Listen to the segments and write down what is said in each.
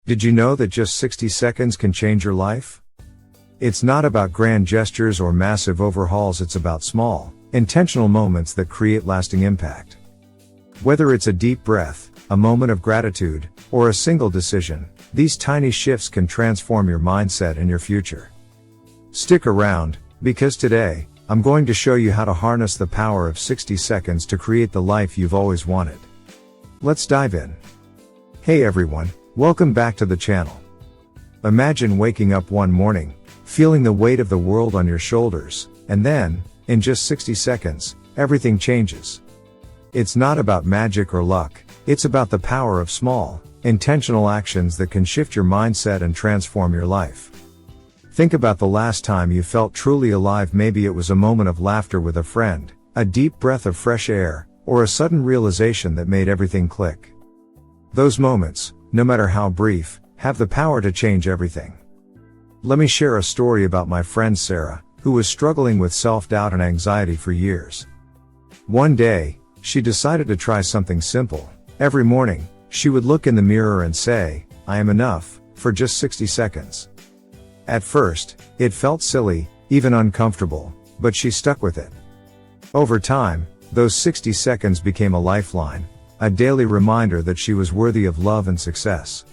Did you know that just 60 seconds can change your life? It's not about grand gestures or massive overhauls, it's about small, intentional moments that create lasting impact. Whether it's a deep breath, a moment of gratitude, or a single decision, these tiny shifts can transform your mindset and your future. Stick around, because today, I'm going to show you how to harness the power of 60 seconds to create the life you've always wanted. Let's dive in. Hey everyone, welcome back to the channel. Imagine waking up one morning, feeling the weight of the world on your shoulders, and then, in just 60 seconds, everything changes. It's not about magic or luck, it's about the power of small, intentional actions that can shift your mindset and transform your life. Think about the last time you felt truly alive. Maybe it was a moment of laughter with a friend, a deep breath of fresh air, or a sudden realization that made everything click. Those moments, no matter how brief, have the power to change everything. Let me share a story about my friend Sarah, who was struggling with self-doubt and anxiety for years. One day, she decided to try something simple. Every morning, she would look in the mirror and say, "I am enough," for just 60 seconds. At first, it felt silly, even uncomfortable, but she stuck with it. Over time, those 60 seconds became a lifeline, a daily reminder that she was worthy of love and success.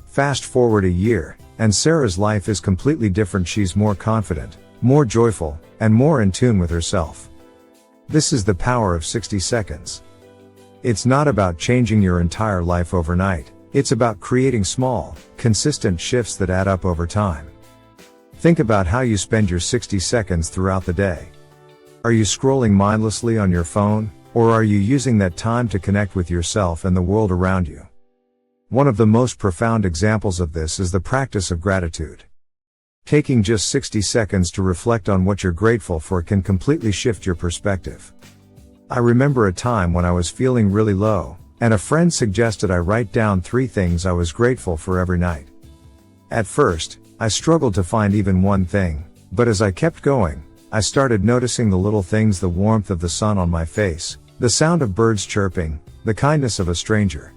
Fast forward a year, and Sarah's life is completely different. She's more confident, more joyful, and more in tune with herself. This is the power of 60 seconds. It's not about changing your entire life overnight, it's about creating small, consistent shifts that add up over time. Think about how you spend your 60 seconds throughout the day. Are you scrolling mindlessly on your phone, or are you using that time to connect with yourself and the world around you? One of the most profound examples of this is the practice of gratitude. Taking just 60 seconds to reflect on what you're grateful for can completely shift your perspective. I remember a time when I was feeling really low, and a friend suggested I write down 3 things I was grateful for every night. At first, I struggled to find even one thing, but as I kept going, I started noticing the little things: the warmth of the sun on my face, the sound of birds chirping, the kindness of a stranger.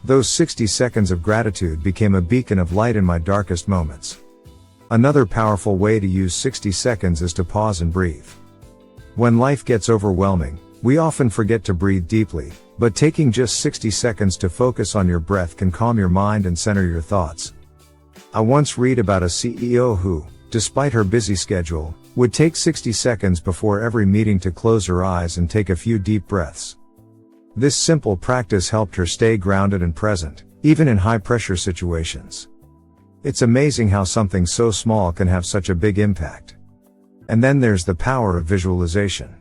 Those 60 seconds of gratitude became a beacon of light in my darkest moments. Another powerful way to use 60 seconds is to pause and breathe. When life gets overwhelming, we often forget to breathe deeply, but taking just 60 seconds to focus on your breath can calm your mind and center your thoughts. I once read about a CEO who, despite her busy schedule, would take 60 seconds before every meeting to close her eyes and take a few deep breaths. This simple practice helped her stay grounded and present, even in high-pressure situations. It's amazing how something so small can have such a big impact. And then there's the power of visualization.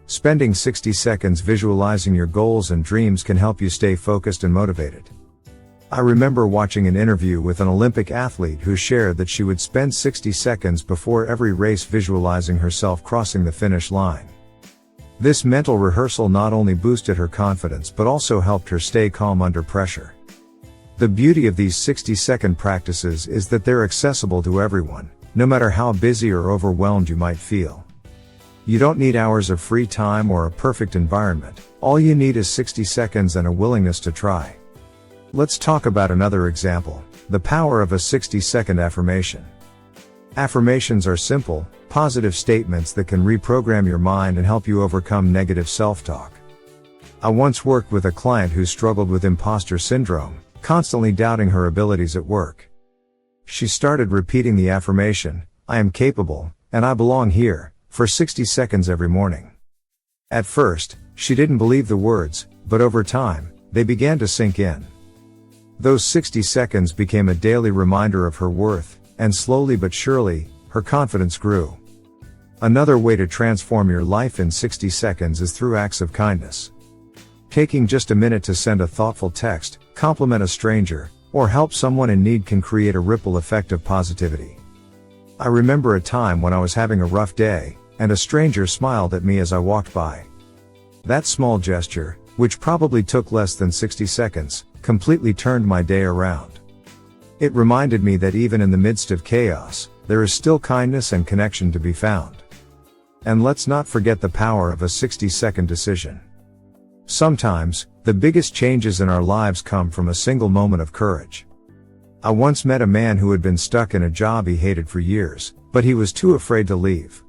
Spending 60 seconds visualizing your goals and dreams can help you stay focused and motivated. I remember watching an interview with an Olympic athlete who shared that she would spend 60 seconds before every race visualizing herself crossing the finish line. This mental rehearsal not only boosted her confidence but also helped her stay calm under pressure. The beauty of these 60-second practices is that they're accessible to everyone, no matter how busy or overwhelmed you might feel. You don't need hours of free time or a perfect environment. All you need is 60 seconds and a willingness to try. Let's talk about another example: the power of a 60-second affirmation. Affirmations are simple, positive statements that can reprogram your mind and help you overcome negative self-talk. I once worked with a client who struggled with imposter syndrome, constantly doubting her abilities at work. She started repeating the affirmation, "I am capable, and I belong here," for 60 seconds every morning. At first, she didn't believe the words, but over time, they began to sink in. Those 60 seconds became a daily reminder of her worth, and slowly but surely, her confidence grew. Another way to transform your life in 60 seconds is through acts of kindness. Taking just a minute to send a thoughtful text, compliment a stranger, or help someone in need can create a ripple effect of positivity. I remember a time when I was having a rough day, and a stranger smiled at me as I walked by. That small gesture, which probably took less than 60 seconds, completely turned my day around. It reminded me that even in the midst of chaos, there is still kindness and connection to be found. And let's not forget the power of a 60-second decision. Sometimes, the biggest changes in our lives come from a single moment of courage. I once met a man who had been stuck in a job he hated for years, but he was too afraid to leave.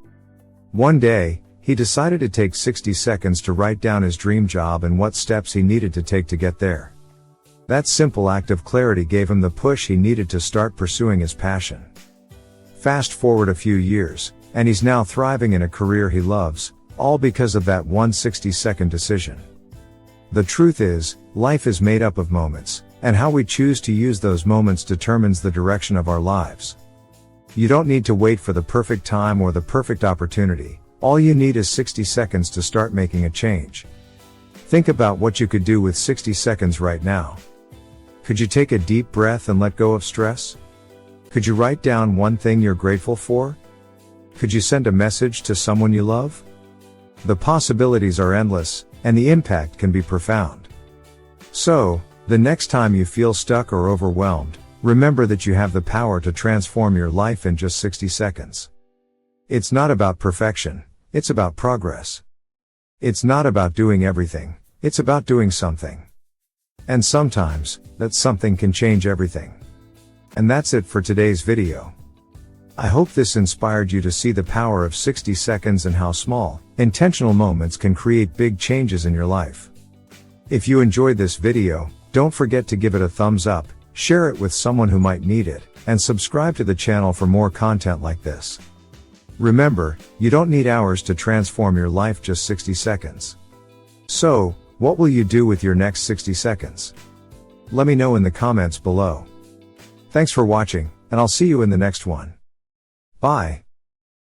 One day, he decided to take 60 seconds to write down his dream job and what steps he needed to take to get there. That simple act of clarity gave him the push he needed to start pursuing his passion. Fast forward a few years, and he's now thriving in a career he loves, all because of that one 60-second decision. The truth is, life is made up of moments, and how we choose to use those moments determines the direction of our lives. You don't need to wait for the perfect time or the perfect opportunity. All you need is 60 seconds to start making a change. Think about what you could do with 60 seconds right now. Could you take a deep breath and let go of stress? Could you write down one thing you're grateful for? Could you send a message to someone you love? The possibilities are endless, and the impact can be profound. So, the next time you feel stuck or overwhelmed, remember that you have the power to transform your life in just 60 seconds. It's not about perfection, it's about progress. It's not about doing everything, it's about doing something. And sometimes, that something can change everything. And that's it for today's video. I hope this inspired you to see the power of 60 seconds and how small, intentional moments can create big changes in your life. If you enjoyed this video, don't forget to give it a thumbs up, share it with someone who might need it, and subscribe to the channel for more content like this. Remember, you don't need hours to transform your life, just 60 seconds. So, what will you do with your next 60 seconds? Let me know in the comments below. Thanks for watching, and I'll see you in the next one. Bye.